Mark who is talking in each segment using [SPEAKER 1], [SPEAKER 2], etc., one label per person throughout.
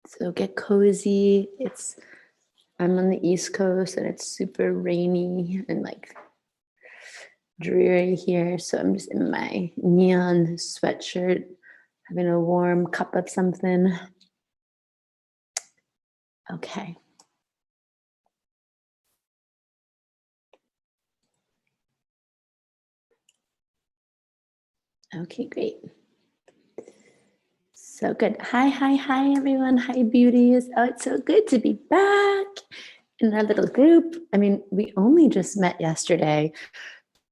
[SPEAKER 1] So get cozy. I'm on the East Coast and it's super rainy and like dreary here. So I'm just in my neon sweatshirt, having a warm cup of something. Okay. Okay, great. So good. Hi, everyone. Hi, beauties. Oh, it's so good to be back in our little group. I mean, we only just met yesterday.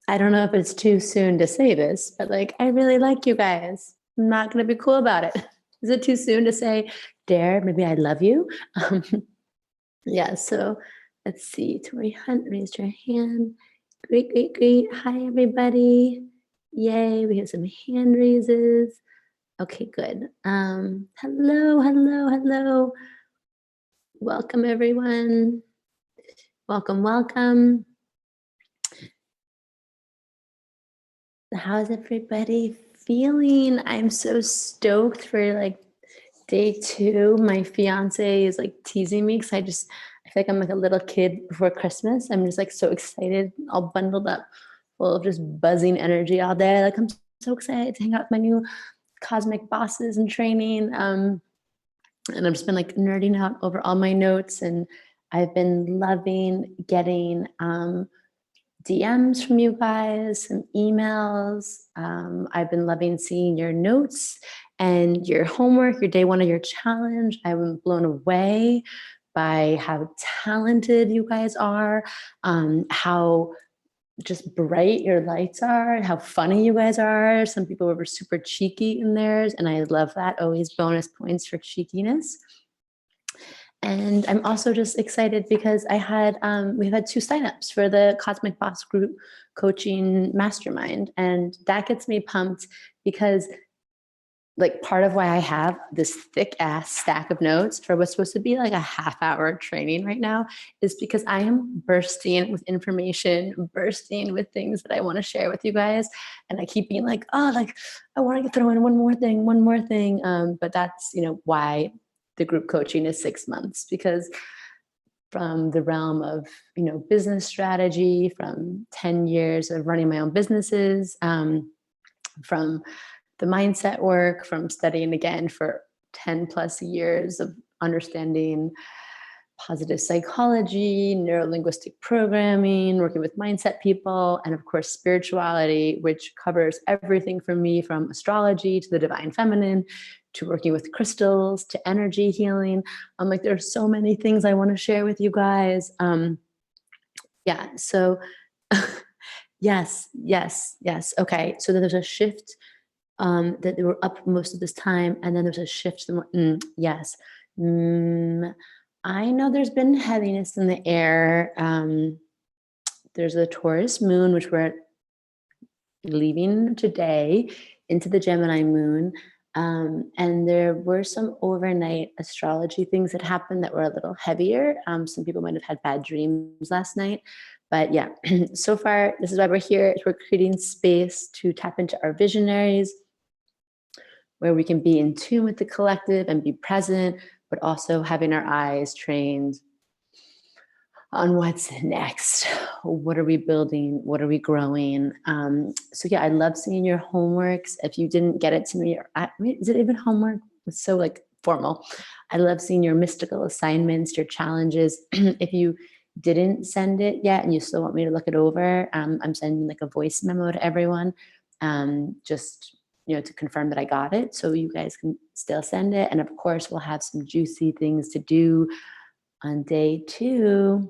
[SPEAKER 1] I don't know if it's too soon to say this, but like, I really like you guys. I'm not going to be cool about it. Is it too soon to say, Dare, maybe I love you? Yeah, so let's see. Tori Hunt raised her hand. Great, great, great. Hi, everybody. Yay, we have some hand raises. Okay, good. Hello. Welcome, everyone. Welcome. How's everybody feeling? I'm so stoked for like day 2. My fiance is like teasing me because I feel like I'm like a little kid before Christmas. I'm just like so excited, all bundled up, full of just buzzing energy all day. Like I'm so excited to hang out with my new cosmic bosses and training. And I've just been like nerding out over all my notes, and I've been loving getting DMs from you guys, some emails. I've been loving seeing your notes and your homework, your day 1 of your challenge. I'm blown away by how talented you guys are, how just bright your lights are, and how funny you guys are. Some people were super cheeky in theirs, and I love that. Always bonus points for cheekiness. And I'm also just excited because we've had 2 signups for the Cosmic Boss Group Coaching Mastermind. And that gets me pumped because like part of why I have this thick ass stack of notes for what's supposed to be like a half-hour training right now is because I am bursting with information, bursting with things that I want to share with you guys. And I keep being like, oh, like I want to throw in one more thing. But that's, why the group coaching is 6 months, because from the realm of, business strategy, from 10 years of running my own businesses, from the mindset work, from studying again for 10 plus years of understanding positive psychology, neuro-linguistic programming, working with mindset people, and of course, spirituality, which covers everything from me, from astrology to the divine feminine, to working with crystals, to energy healing. I'm like, there's so many things I want to share with you guys. So yes. Okay, so there's a shift that they were up most of this time, and then there's a shift. Yes. I know there's been heaviness in the air. There's a Taurus moon, which we're leaving today into the Gemini moon. And there were some overnight astrology things that happened that were a little heavier. Some people might have had bad dreams last night. But yeah, so far, this is why we're here. We're creating space to tap into our visionaries, where we can be in tune with the collective and be present, but also having our eyes trained on what's next. What are we building? What are we growing? So yeah, I love seeing your homeworks. If you didn't get it to me, is it even homework? It's so like formal. I love seeing your mystical assignments, your challenges. If you didn't send it yet and you still want me to look it over, I'm sending like a voice memo to everyone, just to confirm that I got it, so you guys can still send it. And of course, we'll have some juicy things to do on day 2.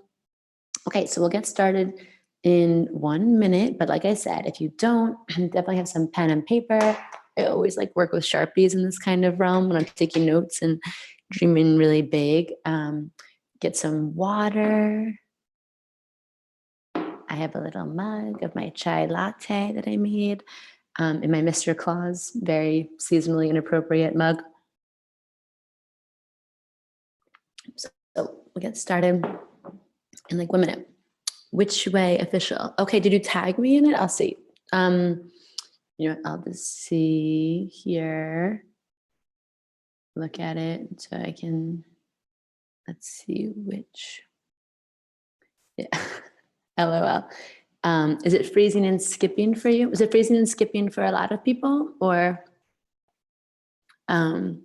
[SPEAKER 1] Okay, so we'll get started in 1 minute. But like I said, if you don't, definitely have some pen and paper. I always like work with Sharpies in this kind of realm when I'm taking notes and dreaming really big. Get some water. I have a little mug of my chai latte that I made in my Mr. Claus, very seasonally inappropriate mug. So we'll get started in like 1 minute. Which way official? Okay, did you tag me in it? I'll see. I'll just see here. look at it so I can, let's see which, yeah, LOL. Is it freezing and skipping for you? Is it freezing and skipping for a lot of people or, um,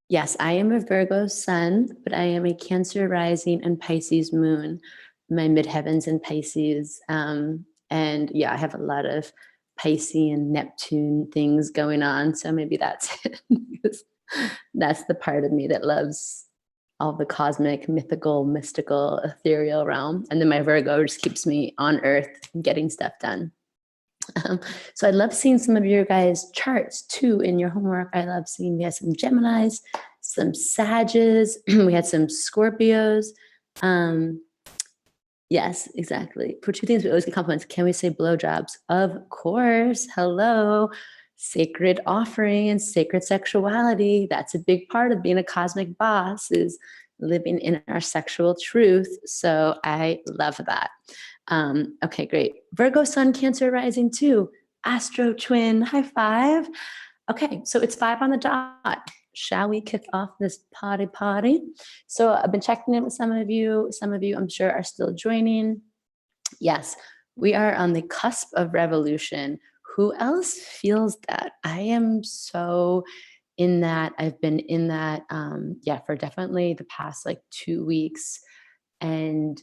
[SPEAKER 1] yes, I am a Virgo sun, but I am a Cancer rising and Pisces moon. My midheaven's in Pisces. And yeah, I have a lot of Pisces and Neptune things going on. So maybe that's it. Because that's the part of me that loves all the cosmic, mythical, mystical, ethereal realm. And then my Virgo just keeps me on earth getting stuff done. So I love seeing some of your guys' charts too in your homework. I love seeing we had some Geminis, some Sages, we had some Scorpios. Yes, exactly. For two things, we always get compliments. Can we say blowjobs? Of course. Hello. Sacred offering and sacred sexuality. That's a big part of being a cosmic boss, is living in our sexual truth. So I love that. Okay, great. Virgo sun, Cancer rising too. Astro twin, high five. Okay, so it's 5 on the dot. Shall we kick off this party? So I've been checking in with some of you. Some of you, I'm sure, are still joining. Yes, we are on the cusp of revolution. Who else feels that? I am so in that. I've been in that, yeah, for definitely the past like 2 weeks. And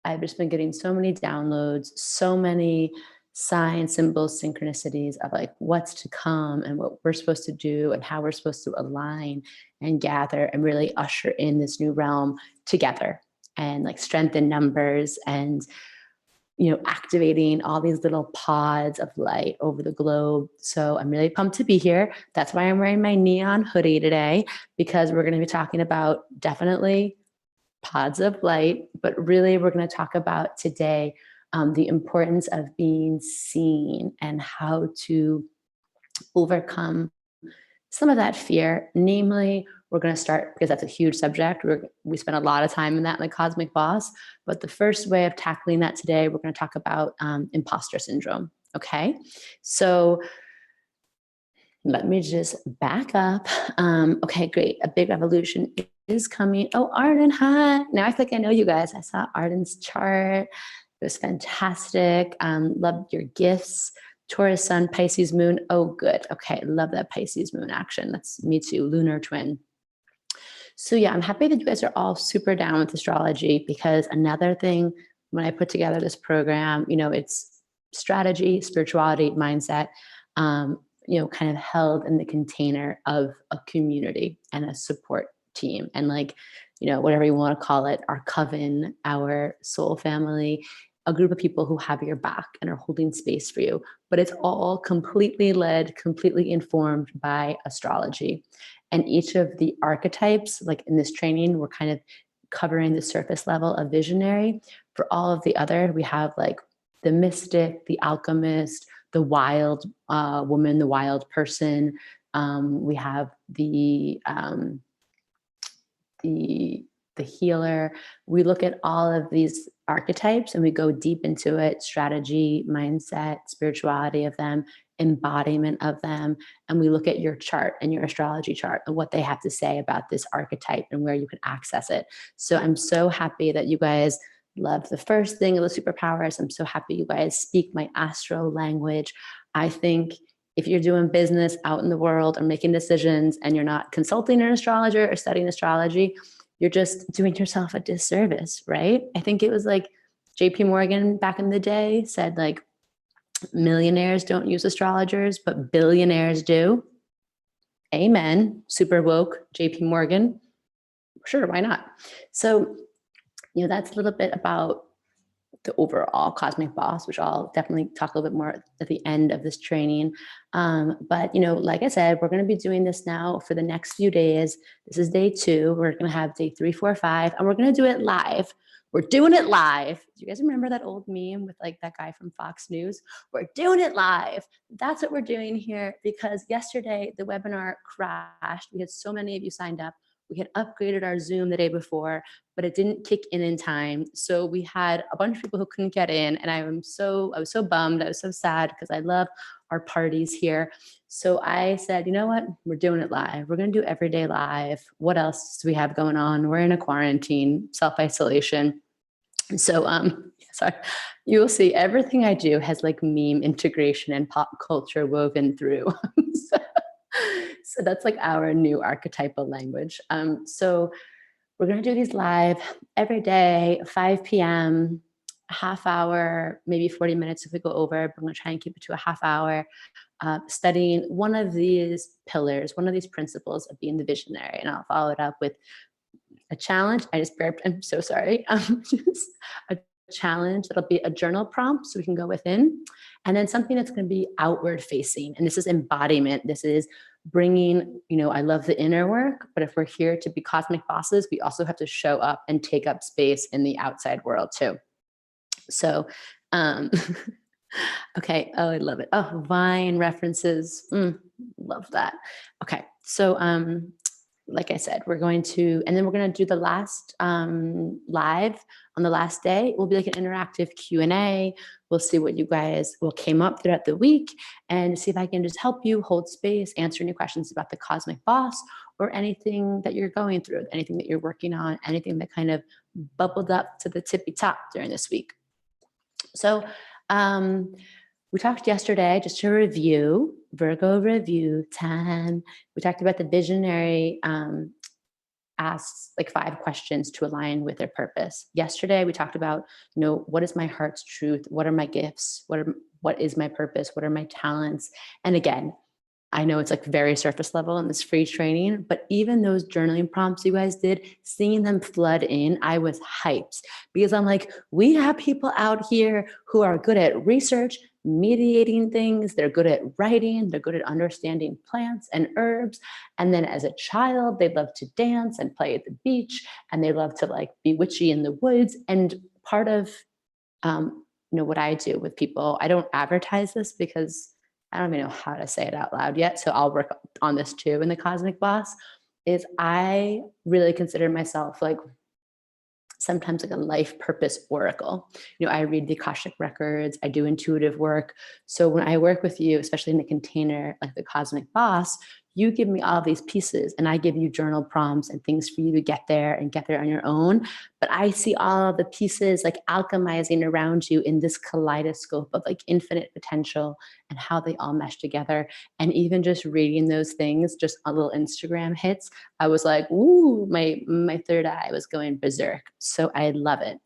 [SPEAKER 1] I've just been getting so many downloads, so many signs, symbols, synchronicities of like what's to come and what we're supposed to do and how we're supposed to align and gather and really usher in this new realm together and like strengthen numbers and, you know, activating all these little pods of light over the globe. So I'm really pumped to be here. That's why I'm wearing my neon hoodie today, because we're going to be talking about definitely pods of light, but really we're going to talk about today the importance of being seen and how to overcome some of that fear. Namely, we're going to start, because that's a huge subject. We spend a lot of time in that in the Cosmic Boss. But the first way of tackling that today, we're going to talk about imposter syndrome. Okay. So let me just back up. Okay, great. A big revolution is coming. Oh, Arden, hi. Now I think I know you guys. I saw Arden's chart. It was fantastic. Loved your gifts. Taurus sun, Pisces moon. Oh, good. Okay, love that Pisces moon action. That's me too, lunar twin. So yeah, I'm happy that you guys are all super down with astrology, because another thing when I put together this program, you know, it's strategy, spirituality, mindset, you know, kind of held in the container of a community and a support team and like, you know, whatever you want to call it, our coven, our soul family, a group of people who have your back and are holding space for you. But it's all completely led, completely informed by astrology. And each of the archetypes, like in this training, we're kind of covering the surface level of visionary. For all of the other, we have like the mystic, the alchemist, the wild woman, the wild person. We have the the healer. We look at all of these archetypes and we go deep into it: strategy, mindset, spirituality of them, embodiment of them. And we look at your chart and your astrology chart and what they have to say about this archetype and where you can access it. So I'm so happy that you guys love the first thing of the superpowers. I'm so happy you guys speak my astro language. I think if you're doing business out in the world or making decisions and you're not consulting an astrologer or studying astrology, you're just doing yourself a disservice, right? I think it was like JP Morgan back in the day said like millionaires don't use astrologers, but billionaires do. Amen. Super woke JP Morgan. Sure, why not? So, you know, that's a little bit about the overall cosmic boss, which I'll definitely talk a little bit more at the end of this training. But, you know, like I said, we're going to be doing this now for the next few days. This is day 2. We're going to have day 3, 4, 5, and we're going to do it live. We're doing it live. Do you guys remember that old meme with like that guy from Fox News? We're doing it live. That's what we're doing here, because yesterday the webinar crashed. We had so many of you signed up. We had upgraded our Zoom the day before, but it didn't kick in time. So we had a bunch of people who couldn't get in, and I was so bummed. I was so sad because I love our parties here. So I said, you know what? We're doing it live. We're going to do everyday live. What else do we have going on? We're in a quarantine, self-isolation. So, sorry, you will see everything I do has like meme integration and pop culture woven through. so, so that's like our new archetypal language. So we're going to do these live every day, 5 p.m., a half hour, maybe 40 minutes if we go over, but I'm going to try and keep it to a half hour, studying one of these pillars, one of these principles of being the visionary. And I'll follow it up with a challenge. I just burped. I'm so sorry. Just a challenge that'll be a journal prompt so we can go within, and then something that's going to be outward facing. And this is embodiment. This is bringing, I love the inner work, but if we're here to be cosmic bosses, we also have to show up and take up space in the outside world too. So, okay. Oh, I love it. Oh, Vine references. Love that. Okay. So, like I said, we're going to do the last live on the last day. It will be like an interactive Q&A. We'll see what you guys came up throughout the week and see if I can just help you hold space, answer any questions about the cosmic boss or anything that you're going through, anything that you're working on, anything that kind of bubbled up to the tippy top during this week. So we talked yesterday, just to review, Virgo review time. We talked about the visionary asks like 5 questions to align with their purpose. Yesterday, we talked about, what is my heart's truth? What are my gifts? What is my purpose? What are my talents? And again, I know it's like very surface level in this free training, but even those journaling prompts you guys did, seeing them flood in, I was hyped because I'm like, we have people out here who are good at research, mediating things. They're good at writing. They're good at understanding plants and herbs. And then as a child, they love to dance and play at the beach, and they love to like be witchy in the woods. And part of, what I do with people, I don't advertise this because I don't even know how to say it out loud yet. So I'll work on this too in the Cosmic Boss, is I really consider myself like sometimes like a life purpose oracle. I read the Akashic records, I do intuitive work. So when I work with you, especially in a container like the Cosmic Boss, you give me all these pieces and I give you journal prompts and things for you to get there on your own. But I see all of the pieces like alchemizing around you in this kaleidoscope of like infinite potential and how they all mesh together. And even just reading those things, just a little Instagram hits, I was like, ooh, my third eye was going berserk. So I love it.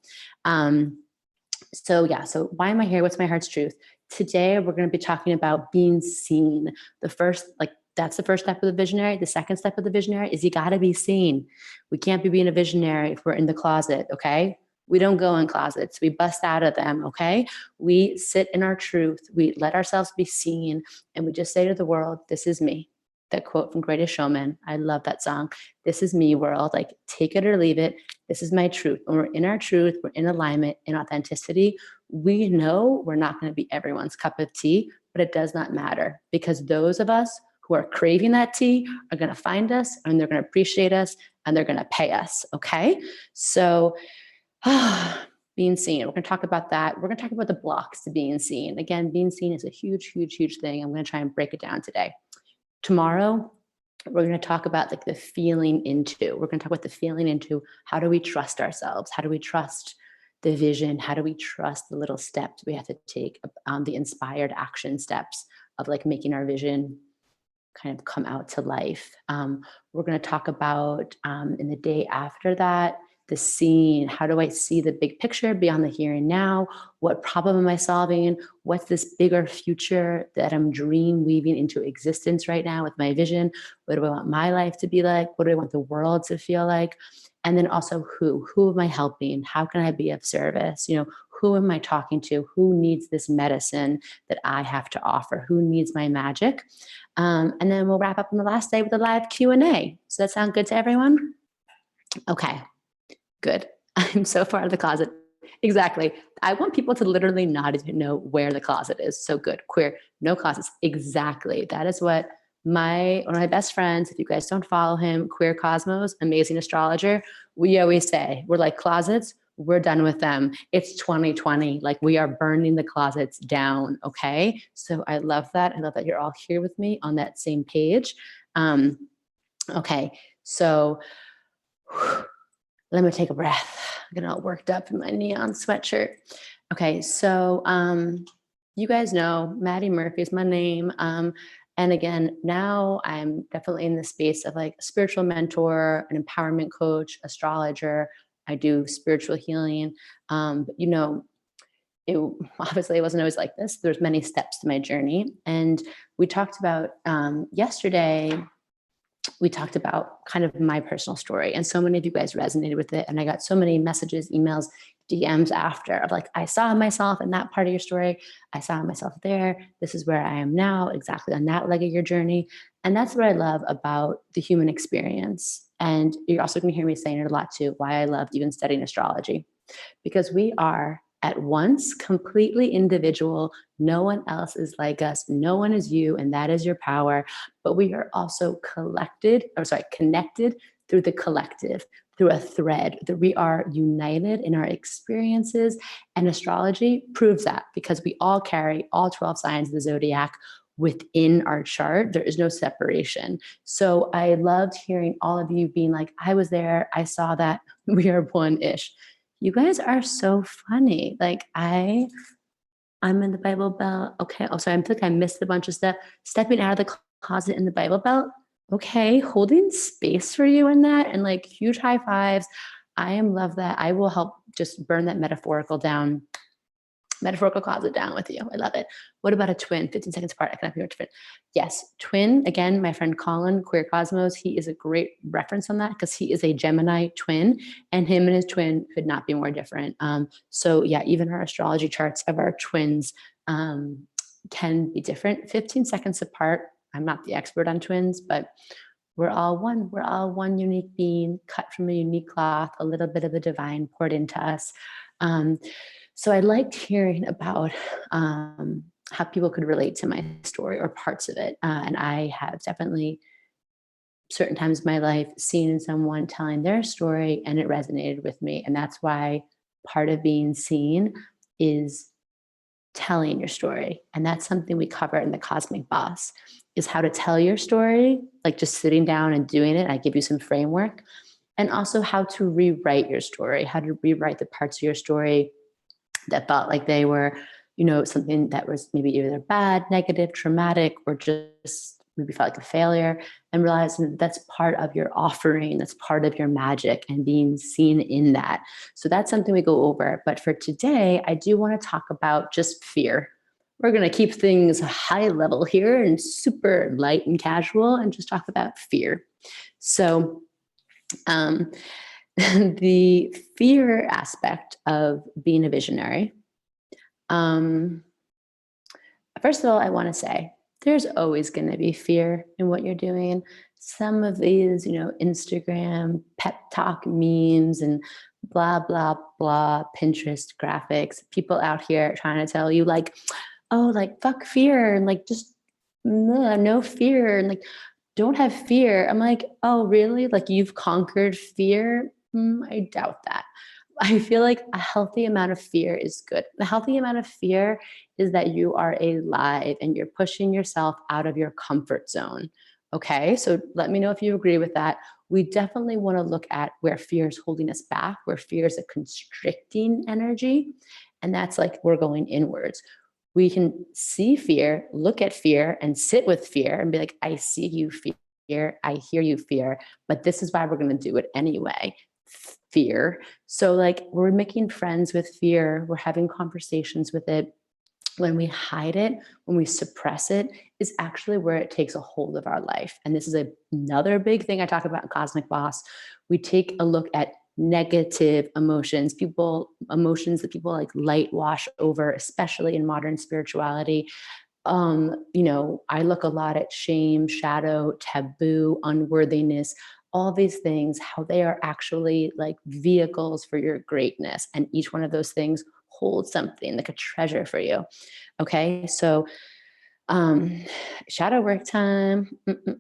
[SPEAKER 1] So why am I here? What's my heart's truth? Today, we're going to be talking about being seen. That's the first step of the visionary. The second step of the visionary is you got to be seen. We can't be being a visionary if we're in the closet, okay? We don't go in closets. We bust out of them, okay? We sit in our truth. We let ourselves be seen, and we just say to the world, this is me. That quote from Greatest Showman. I love that song. This is me, world. Like, take it or leave it. This is my truth. When we're in our truth, we're in alignment, in authenticity, we know we're not going to be everyone's cup of tea, but it does not matter, because those of us who are craving that tea are going to find us, and they're going to appreciate us, and they're going to pay us. Okay. So being seen, we're going to talk about that. We're going to talk about the blocks to being seen. Again, being seen is a huge, huge, huge thing. I'm going to try and break it down today. Tomorrow, we're going to talk about like the feeling into. We're going to talk about the feeling into. How do we trust ourselves? How do we trust the vision? How do we trust the little steps we have to take, the inspired action steps of like making our vision kind of come out to life? We're going to talk about in the day after that, the scene. How do I see the big picture beyond the here and now? What problem am I solving? What's this bigger future that I'm dream weaving into existence right now with my vision? What do I want my life to be like? What do I want the world to feel like? And then also who am I helping? How can I be of service? Who am I talking to? Who needs this medicine that I have to offer? Who needs my magic? And then we'll wrap up on the last day with a live Q&A. Does that sound good to everyone? Okay, good. I'm so far out of the closet. Exactly. I want people to literally not even know where the closet is. So good. Queer, no closets. Exactly. That is what one of my best friends, if you guys don't follow him, Queer Cosmos, amazing astrologer. We always say, we're like closets, we're done with them. It's 2020. Like we are burning the closets down. Okay. So I love that. I love that you're all here with me on that same page. Okay. So let me take a breath. I'm getting all worked up in my neon sweatshirt. Okay. So, you guys know Maddie Murphy is my name. And again, now I'm definitely in the space of like a spiritual mentor, an empowerment coach, astrologer. I do spiritual healing. But you know, it obviously it wasn't always like this. There's many steps to my journey. And we talked about yesterday, we talked about kind of my personal story. And so many of you guys resonated with it. And I got so many messages, emails, DMs after of like, I saw myself in that part of your story. I saw myself there. This is where I am now, exactly on that leg of your journey. And that's what I love about the human experience. And you're also going to hear me saying it a lot too, why I loved even studying astrology, because we are at once completely individual. No one else is like us. No one is you, and that is your power. But we are also connected through the collective, through a thread, that we are united in our experiences. And astrology proves that, because we all carry all 12 signs of the zodiac within our chart. There is no separation. So I loved hearing all of you being like, I was there, I saw that, we are one-ish. You guys are so funny. Like I'm in the Bible Belt. Okay. Oh, sorry. I feel like I missed a bunch of stuff. Stepping out of the closet in the Bible Belt. Okay. Holding space for you in that, and like huge high fives. Love that. I will help just burn that metaphorical closet down with you. I love it. What about a twin? 15 seconds apart. I cannot be a twin. Yes, twin. Again, my friend Colin, Queer Cosmos, he is a great reference on that, because he is a Gemini twin, and him and his twin could not be more different. So yeah, even our astrology charts of our twins can be different. 15 seconds apart. I'm not the expert on twins, but we're all one. We're all one unique being, cut from a unique cloth, a little bit of the divine poured into us. So I liked hearing about how people could relate to my story or parts of it. And I have definitely certain times in my life seen someone telling their story and it resonated with me. And that's why part of being seen is telling your story. And that's something we cover in the Cosmic Boss, is how to tell your story, like just sitting down and doing it. I give you some framework, and also how to rewrite your story, how to rewrite the parts of your story that felt like they were, something that was maybe either bad, negative, traumatic, or just maybe felt like a failure, and realizing that that's part of your offering, that's part of your magic, and being seen in that. So that's something we go over. But for today, I do want to talk about just fear. We're going to keep things high level here and super light and casual, and just talk about fear. So, the fear aspect of being a visionary. First of all, I want to say there's always going to be fear in what you're doing. Some of these, Instagram pep talk memes and blah, blah, blah, Pinterest graphics, people out here trying to tell you like, oh, like fuck fear, and like just no fear, and like don't have fear. I'm like, oh, really? Like you've conquered fear? I doubt that. I feel like a healthy amount of fear is good. The healthy amount of fear is that you are alive and you're pushing yourself out of your comfort zone. Okay, so let me know if you agree with that. We definitely want to look at where fear is holding us back, where fear is a constricting energy. And that's like we're going inwards. We can see fear, look at fear, and sit with fear and be like, I see you, fear. I hear you, fear. But this is why we're going to do it anyway. Fear. So like we're making friends with fear. We're having conversations with it. When we hide it, when we suppress it, is actually where it takes a hold of our life. And this is another big thing I talk about in Cosmic Boss. We take a look at negative emotions, emotions that people like light wash over, especially in modern spirituality. I look a lot at shame, shadow, taboo, unworthiness, all these things, how they are actually like vehicles for your greatness. And each one of those things holds something like a treasure for you. Okay. So Um, shadow work time.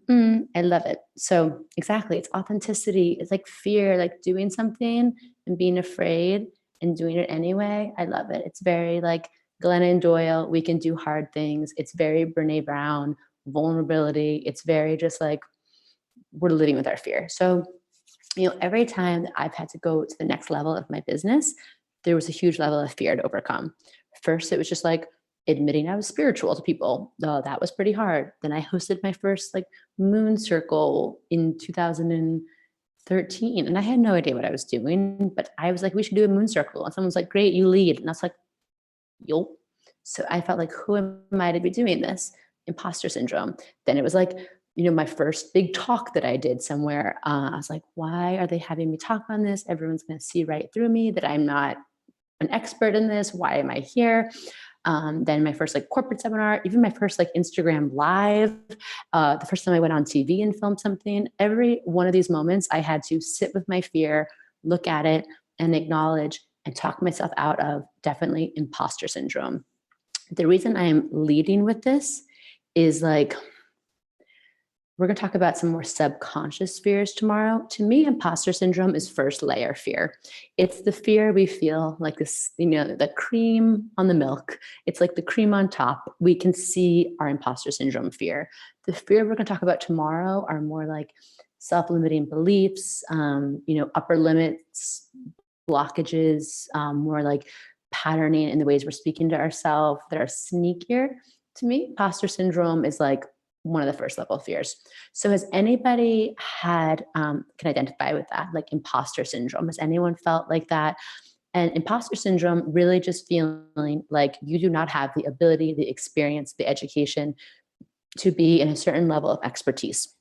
[SPEAKER 1] I love it. So exactly, it's authenticity. It's like fear, like doing something and being afraid and doing it anyway. I love it. It's very like Glennon Doyle. We can do hard things. It's very Brene Brown. Vulnerability. It's very just like we're living with our fear. So every time that I've had to go to the next level of my business, there was a huge level of fear to overcome. First, it was just like admitting I was spiritual to people. Oh, that was pretty hard. Then I hosted my first like moon circle in 2013. And I had no idea what I was doing, but I was like, we should do a moon circle. And someone's like, great, you lead. And I was like, yo. So I felt like, who am I to be doing this? Imposter syndrome. Then it was like, my first big talk that I did somewhere. I was like, why are they having me talk on this? Everyone's going to see right through me that I'm not an expert in this. Why am I here? Then my first like corporate seminar, even my first like Instagram live, the first time I went on TV and filmed something, every one of these moments I had to sit with my fear, look at it and acknowledge and talk myself out of definitely imposter syndrome. The reason I am leading with this is like, we're going to talk about some more subconscious fears tomorrow. To me, imposter syndrome is first layer fear. It's the fear we feel like this, the cream on the milk. It's like the cream on top. We can see our imposter syndrome fear. The fear we're going to talk about tomorrow are more like self-limiting beliefs, upper limits, blockages, more like patterning in the ways we're speaking to ourselves that are sneakier. To me, imposter syndrome is like one of the first level fears. So has anybody had, can identify with that, like imposter syndrome? Has anyone felt like that? And imposter syndrome, really just feeling like you do not have the ability, the experience, the education to be in a certain level of expertise,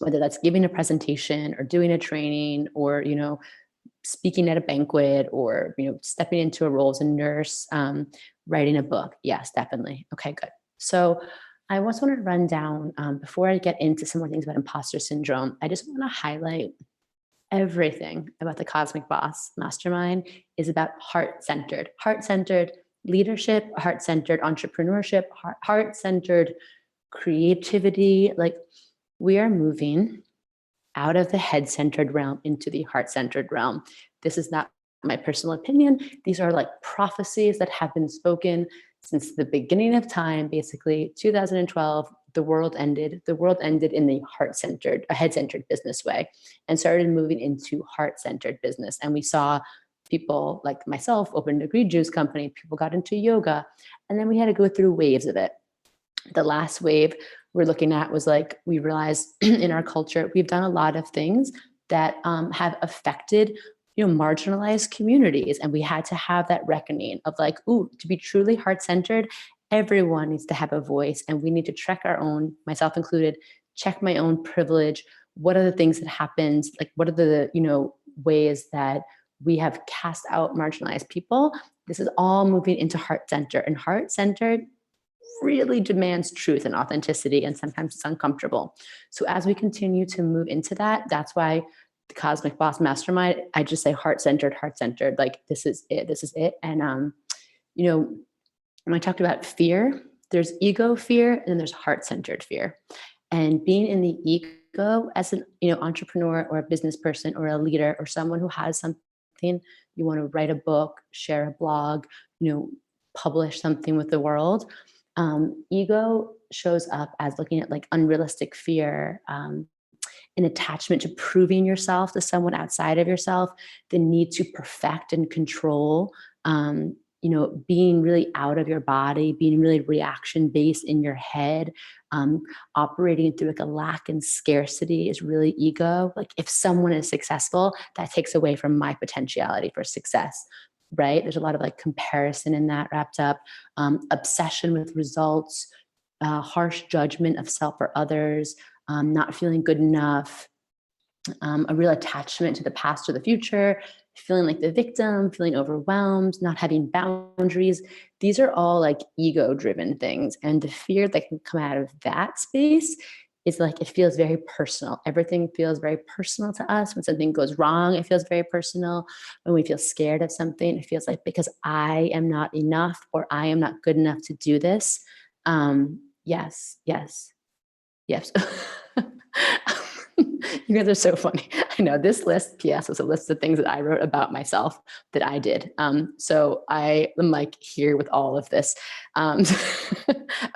[SPEAKER 1] whether that's giving a presentation or doing a training or, speaking at a banquet or, stepping into a role as a nurse, writing a book. Yes, definitely. Okay, good. So I also want to run down, before I get into some more things about imposter syndrome, I just want to highlight everything about the Cosmic Boss Mastermind is about heart-centered leadership, heart-centered entrepreneurship, heart-centered creativity. Like we are moving out of the head-centered realm into the heart-centered realm. This is not my personal opinion. These are like prophecies that have been spoken since the beginning of time. Basically 2012, the world ended in the heart-centered, a head-centered business way and started moving into heart-centered business. And we saw people like myself open a green juice company, people got into yoga, and then we had to go through waves of it. The last wave we're looking at was like, we realized in our culture, we've done a lot of things that have affected marginalized communities. And we had to have that reckoning of like, ooh, to be truly heart-centered, everyone needs to have a voice. And we need to check our own, myself included, check my own privilege. What are the things that happened? Like, what are the, ways that we have cast out marginalized people? This is all moving into heart-centered, and heart-centered really demands truth and authenticity, and sometimes it's uncomfortable. So as we continue to move into that, that's why the Cosmic Boss Mastermind, I just say heart-centered, like this is it. And when I talked about fear, there's ego fear and then there's heart-centered fear. And being in the ego as an entrepreneur or a business person or a leader or someone who has something, you want to write a book, share a blog, publish something with the world. Ego shows up as looking at like unrealistic fear, an attachment to proving yourself to someone outside of yourself, the need to perfect and control, being really out of your body, being really reaction based in your head, operating through like a lack and scarcity is really ego. Like if someone is successful, that takes away from my potentiality for success. Right? There's a lot of like comparison in that wrapped up, obsession with results, harsh judgment of self or others, not feeling good enough, a real attachment to the past or the future, feeling like the victim, feeling overwhelmed, not having boundaries. These are all like ego-driven things. And the fear that can come out of that space is like, it feels very personal. Everything feels very personal to us. When something goes wrong, it feels very personal. When we feel scared of something, it feels like because I am not enough or I am not good enough to do this, Yes, yes, yes. You guys are so funny. I know this list, PS, was a list of things that I wrote about myself that I did. So I am like here with all of this. Um,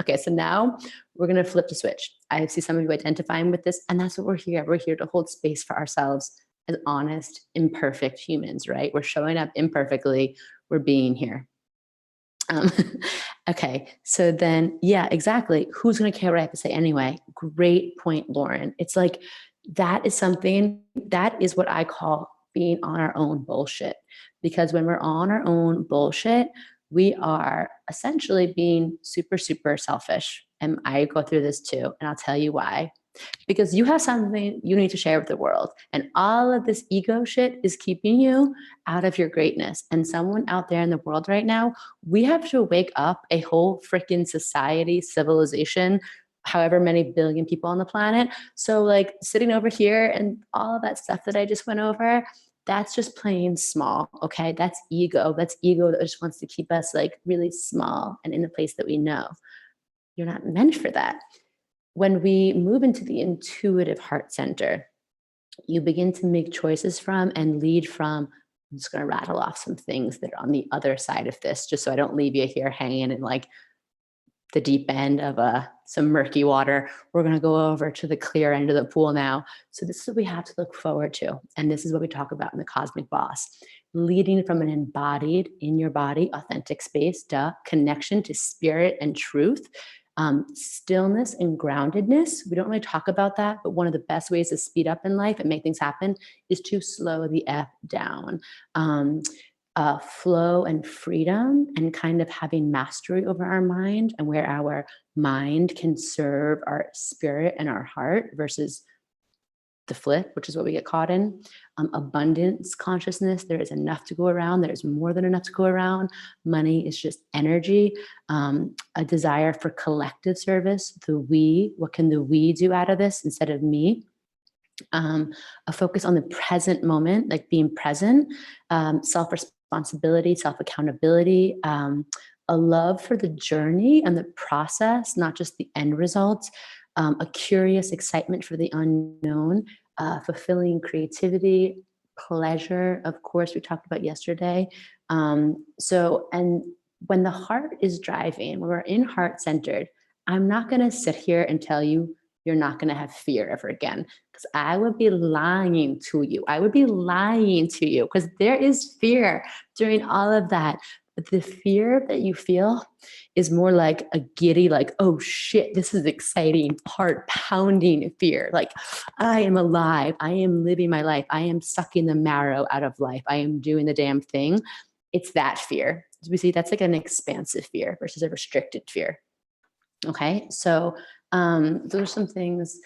[SPEAKER 1] okay, so now we're gonna flip the switch. I see some of you identifying with this, and that's what we're here. We're here to hold space for ourselves as honest, imperfect humans, right? We're showing up imperfectly. We're being here. Um, okay, so then, yeah, exactly. Who's going to care what I have to say anyway? Great point, Lauren. It's like that is something that is what I call being on our own bullshit. Because when we're on our own bullshit, we are essentially being super, super selfish. And I go through this too, and I'll tell you why, because you have something you need to share with the world. And all of this ego shit is keeping you out of your greatness. And someone out there in the world right now, we have to wake up a whole freaking society, civilization, however many billion people on the planet. So, like, sitting over here and all of that stuff that I just went over, that's just playing small. Okay. That's ego. That's ego that just wants to keep us like really small and in the place that we know. You're not meant for that. When we move into the intuitive heart center, you begin to make choices from and lead from. I'm just going to rattle off some things that are on the other side of this, just so I don't leave you here hanging in like the deep end of some murky water. We're going to go over to the clear end of the pool now. So this is what we have to look forward to. And this is what we talk about in the Cosmic Boss. Leading from an embodied, in your body, authentic space, connection to spirit and truth, stillness and groundedness. We don't really talk about that, but one of the best ways to speed up in life and make things happen is to slow the F down. Flow and freedom, and kind of having mastery over our mind, and where our mind can serve our spirit and our heart versus the flip, which is what we get caught in. Abundance consciousness, there is enough to go around. There's more than enough to go around. Money is just energy. A desire for collective service, the we, what can the we do out of this instead of me? A focus on the present moment, like being present, self-responsibility, self-accountability, a love for the journey and the process, not just the end results, a curious excitement for the unknown, fulfilling creativity, pleasure, of course, we talked about yesterday. And when the heart is driving, when we're in heart-centered, I'm not going to sit here and tell you you're not going to have fear ever again, because I would be lying to you. I would be lying to you, because there is fear during all of that. But the fear that you feel is more like a giddy, like, oh shit, this is exciting, heart pounding fear. Like, I am alive. I am living my life. I am sucking the marrow out of life. I am doing the damn thing. It's that fear. As we see, that's like an expansive fear versus a restricted fear. Okay. So those are some things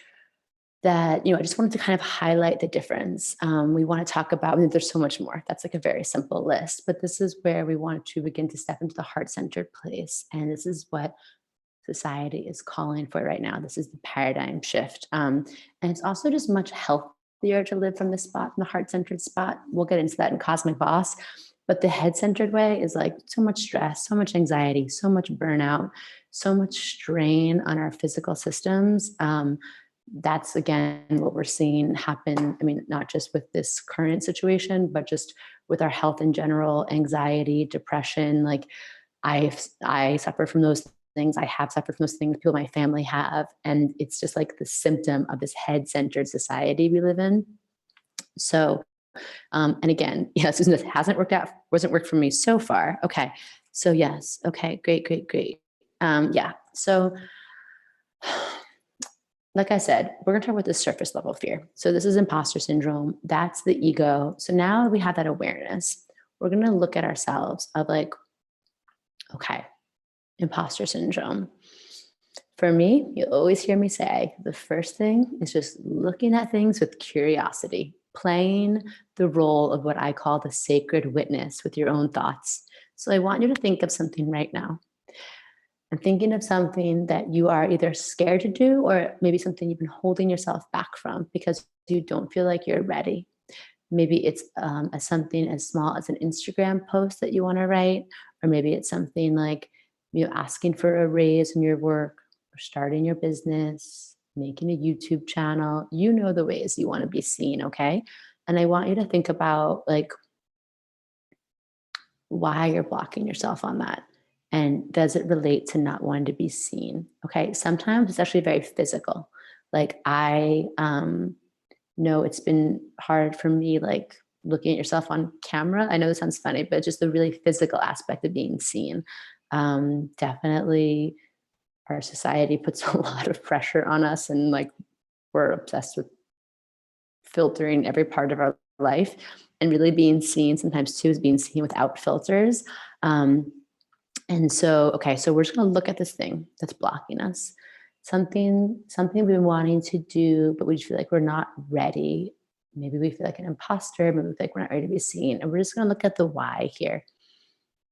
[SPEAKER 1] that, I just wanted to kind of highlight the difference. We want to talk about, I mean, there's so much more. That's like a very simple list, but this is where we want to begin to step into the heart-centered place. And this is what society is calling for right now. This is the paradigm shift. And it's also just much healthier to live from this spot, from the heart-centered spot. We'll get into that in Cosmic Boss. But the head-centered way is like so much stress, so much anxiety, so much burnout, so much strain on our physical systems. That's again what we're seeing happen. I mean, not just with this current situation, but just with our health in general, anxiety, depression. Like I suffer from those things. I have suffered from those things. People in my family have, and it's just like the symptom of this head-centered society we live in. So, and again, Susan, this wasn't worked for me so far. Okay, so yes, okay, great. Yeah, so. Like I said, we're going to talk about the surface level fear. So this is imposter syndrome. That's the ego. So now we have that awareness. We're going to look at ourselves of like, okay, imposter syndrome. For me, you'll always hear me say the first thing is just looking at things with curiosity, playing the role of what I call the sacred witness with your own thoughts. So I want you to think of something right now. And thinking of something that you are either scared to do, or maybe something you've been holding yourself back from because you don't feel like you're ready. Maybe it's something as small as an Instagram post that you want to write, or maybe it's something like asking for a raise in your work, or starting your business, making a YouTube channel, you know the ways you want to be seen, okay? And I want you to think about like why you're blocking yourself on that. And does it relate to not wanting to be seen? Okay. Sometimes it's actually very physical. Like I know it's been hard for me, like looking at yourself on camera. I know this sounds funny, but just the really physical aspect of being seen. Definitely our society puts a lot of pressure on us, and like we're obsessed with filtering every part of our life, and really being seen sometimes too is being seen without filters. Um, and so, okay, so we're just going to look at this thing that's blocking us. Something we've been wanting to do, but we feel like we're not ready. Maybe we feel like an imposter. Maybe we feel like we're not ready to be seen. And we're just going to look at the why here.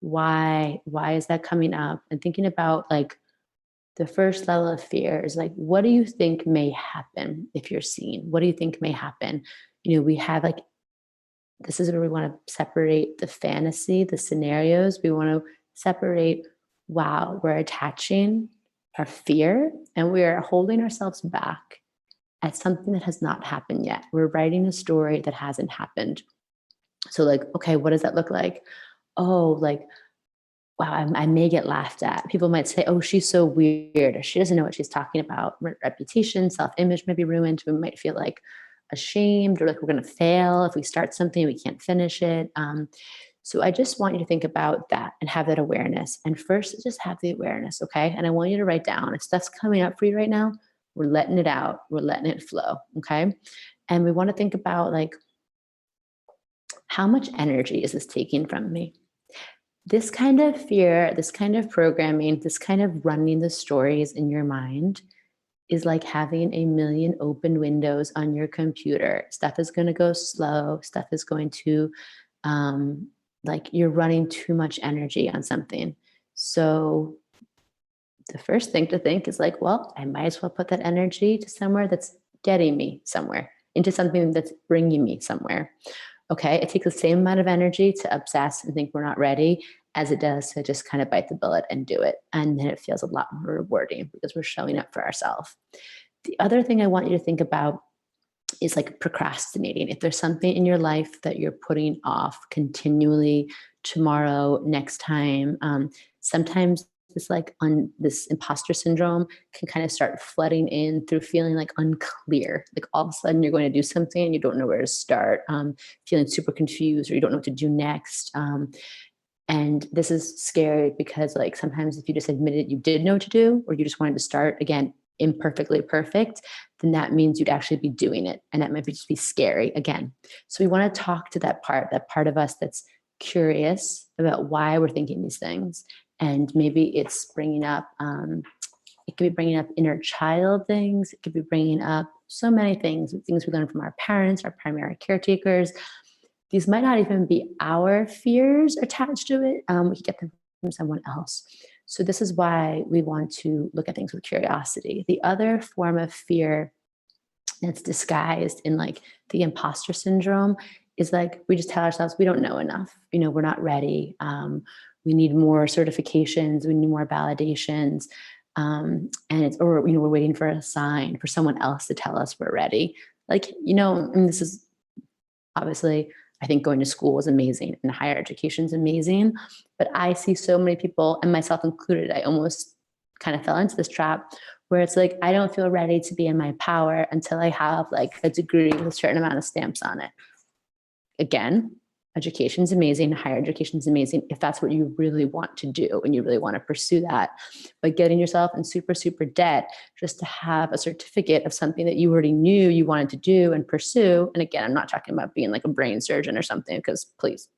[SPEAKER 1] Why is that coming up? And thinking about like the first level of fear is like, what do you think may happen if you're seen? What do you think may happen? You know, we have like, this is where we want to separate the fantasy, the scenarios. We want to separate, wow, we're attaching our fear and we are holding ourselves back at something that has not happened yet. We're writing a story that hasn't happened. So, like, okay, what does that look like? Oh, like, wow, I may get laughed at. People might say, oh, she's so weird, or she doesn't know what she's talking about. Reputation, self-image may be ruined. We might feel like ashamed or like we're going to fail if we start something, we can't finish it. So I just want you to think about that and have that awareness. And first, just have the awareness, okay? And I want you to write down if stuff's coming up for you right now, we're letting it out, we're letting it flow, okay? And we want to think about like, how much energy is this taking from me? This kind of fear, this kind of programming, this kind of running the stories in your mind is like having a million open windows on your computer. Stuff is going to go slow. Stuff is going to, like you're running too much energy on something. So the first thing to think is like, well, I might as well put that energy to somewhere that's getting me somewhere, into something that's bringing me somewhere. Okay, it takes the same amount of energy to obsess and think we're not ready as it does to just kind of bite the bullet and do it. And then it feels a lot more rewarding because we're showing up for ourselves. The other thing I want you to think about is like procrastinating. If there's something in your life that you're putting off continually, tomorrow, next time, sometimes this like this imposter syndrome can kind of start flooding in through feeling like unclear. Like all of a sudden you're going to do something and you don't know where to start, feeling super confused or you don't know what to do next. And this is scary because like sometimes if you just admitted you did know what to do or you just wanted to start again, imperfectly perfect, then that means you'd actually be doing it. And that might just be scary again. So we want to talk to that part of us that's curious about why we're thinking these things. And maybe it's bringing up, it could be bringing up inner child things. It could be bringing up so many things we learned from our parents, our primary caretakers. These might not even be our fears attached to it. We could get them from someone else. So this is why we want to look at things with curiosity. The other form of fear that's disguised in like the imposter syndrome is like we just tell ourselves we don't know enough. You know, we're not ready. We need more certifications. We need more validations. And it's, or, you know, we're waiting for a sign for someone else to tell us we're ready. Like, you know, and this is obviously, I think going to school is amazing and higher education is amazing. But I see so many people, and myself included, I almost kind of fell into this trap where it's like, I don't feel ready to be in my power until I have like a degree with a certain amount of stamps on it. Again, education is amazing, higher education is amazing if that's what you really want to do and you really want to pursue that. But getting yourself in super, super debt just to have a certificate of something that you already knew you wanted to do and pursue. And again, I'm not talking about being like a brain surgeon or something, because please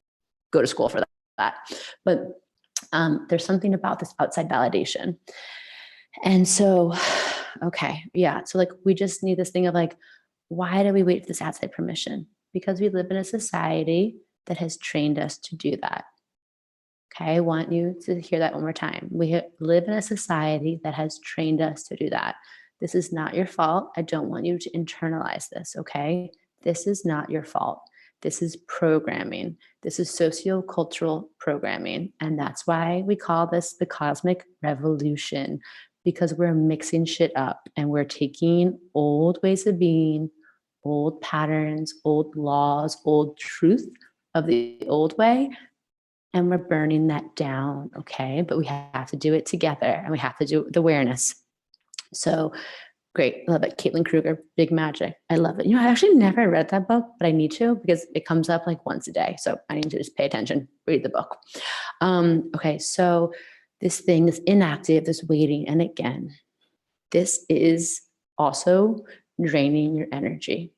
[SPEAKER 1] go to school for that. But there's something about this outside validation. And so, okay, yeah. So like we just need this thing of like, why do we wait for this outside permission? Because we live in a society that has trained us to do that. Okay, I want you to hear that one more time. We live in a society that has trained us to do that. This is not your fault. I don't want you to internalize this, okay? This is not your fault. This is programming. This is sociocultural programming. And that's why we call this the cosmic revolution. because we're mixing shit up and we're taking old ways of being, old patterns, old laws, old truth of the old way, and we're burning that down, okay? But we have to do it together, and we have to do it with awareness. So great, I love it. Caitlin Kruger, Big Magic. I love it. I actually never read that book, but I need to because it comes up like once a day. So I need to just pay attention, read the book. Okay, so this thing is inactive, this waiting, and again, this is also draining your energy.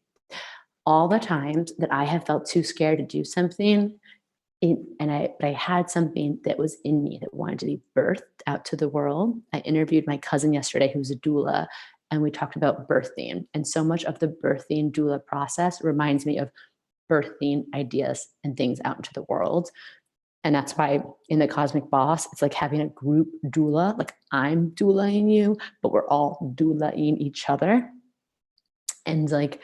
[SPEAKER 1] All the times that I have felt too scared to do something, but I had something that was in me that wanted to be birthed out to the world. I interviewed my cousin yesterday, who's a doula, and we talked about birthing. And so much of the birthing doula process reminds me of birthing ideas and things out into the world. And that's why in The Cosmic Boss, it's like having a group doula, like I'm doulaing you, but we're all doulaing each other. And like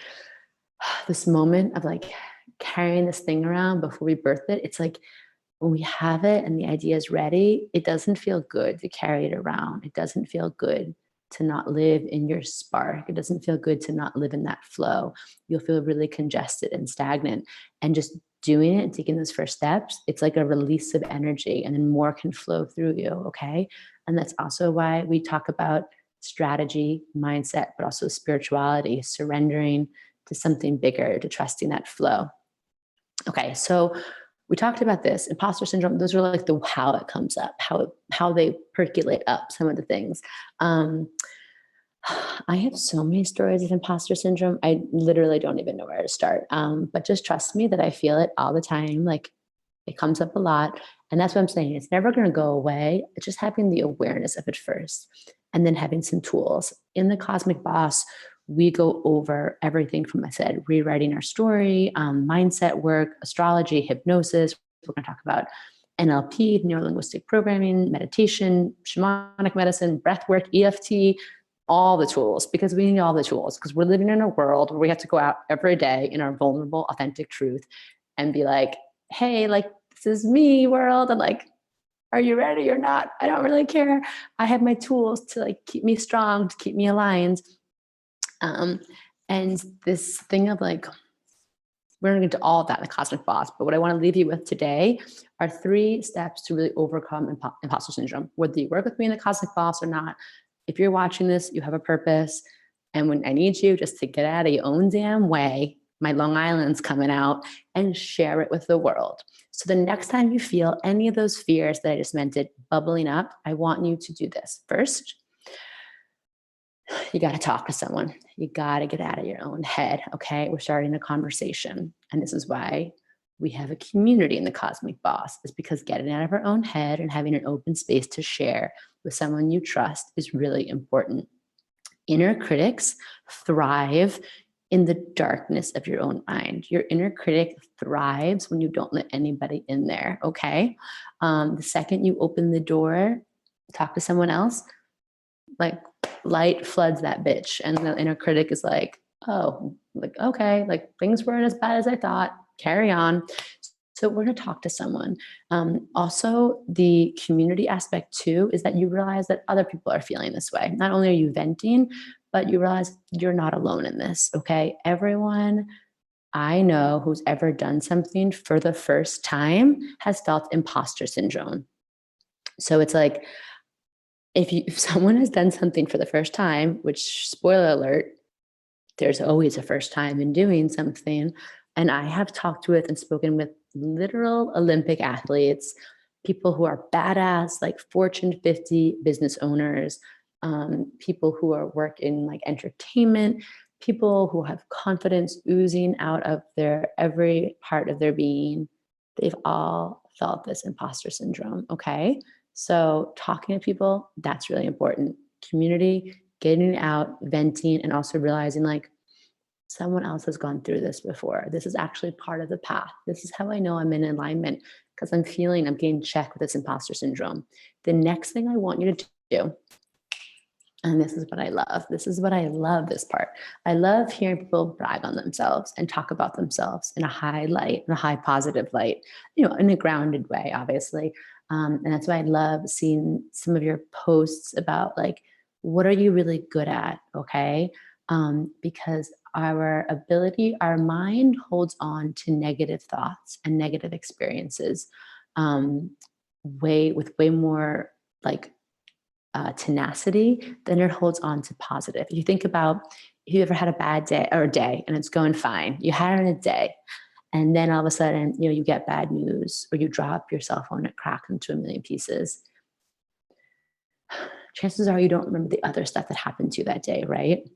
[SPEAKER 1] this moment of like carrying this thing around before we birth it, it's like when we have it and the idea is ready, it doesn't feel good to carry it around. It doesn't feel good to not live in your spark. It doesn't feel good to not live in that flow. You'll feel really congested and stagnant. And just doing it and taking those first steps, it's like a release of energy, and then more can flow through you. Okay. And that's also why we talk about strategy, mindset, but also spirituality, surrendering to something bigger, to trusting that flow. Okay. So we talked about this imposter syndrome. Those are like the how it comes up, how they percolate up, some of the things. I have so many stories of imposter syndrome. I literally don't even know where to start. But just trust me that I feel it all the time. Like it comes up a lot. And that's what I'm saying. It's never going to go away. It's just having the awareness of it first, and then having some tools. In The Cosmic Boss, we go over everything from, I said, rewriting our story, mindset work, astrology, hypnosis. We're going to talk about NLP, neuro-linguistic programming, meditation, shamanic medicine, breath work, EFT, all the tools, because we need all the tools, because we're living in a world where we have to go out every day in our vulnerable, authentic truth and be like, hey, like, this is me world. And like, are you ready or not? I don't really care. I have my tools to like keep me strong, to keep me aligned. And this thing of like, we're going to get to all of that in The Cosmic Boss, but what I want to leave you with today are 3 steps to really overcome imposter syndrome. Whether you work with me in The Cosmic Boss or not, if you're watching this, you have a purpose. And when I need you just to get out of your own damn way, my Long Island's coming out, and share it with the world. So the next time you feel any of those fears that I just mentioned bubbling up, I want you to do this. First, you got to talk to someone. You got to get out of your own head. Okay. We're starting a conversation. And this is why we have a community in The Cosmic Boss, is because getting out of our own head and having an open space to share with someone you trust is really important. Inner critics thrive in the darkness of your own mind. Your inner critic thrives when you don't let anybody in there. Okay. The second you open the door, talk to someone else, like light floods that bitch. And the inner critic is like, oh, like, okay, like things weren't as bad as I thought. Carry on. So we're going to talk to someone. Also, the community aspect too is that you realize that other people are feeling this way. Not only are you venting, but you realize you're not alone in this. Okay. Everyone I know who's ever done something for the first time has felt imposter syndrome. So it's like, if someone has done something for the first time, which, spoiler alert, there's always a first time in doing something. And I have talked with and spoken with literal Olympic athletes, people who are badass, like Fortune 50 business owners, people who are work in like entertainment, people who have confidence oozing out of their every part of their being. They've all felt this imposter syndrome. Okay. So talking to people, that's really important. Community, getting out, venting, and also realizing like someone else has gone through this before. This is actually part of the path. This is how I know I'm in alignment, because I'm getting checked with this imposter syndrome. The next thing I want you to do, and this is what I love. This part. I love hearing people brag on themselves and talk about themselves in a high light, in a high positive light, in a grounded way, obviously. And that's why I love seeing some of your posts about like what are you really good at? Okay. Because our mind holds on to negative thoughts and negative experiences um, with way more like tenacity than it holds on to positive. If you think about if you ever had a bad day or a day and it's going fine, you had it in a day, and then all of a sudden, you get bad news or you drop your cell phone, it cracks into a million pieces. Chances are you don't remember the other stuff that happened to you that day, right?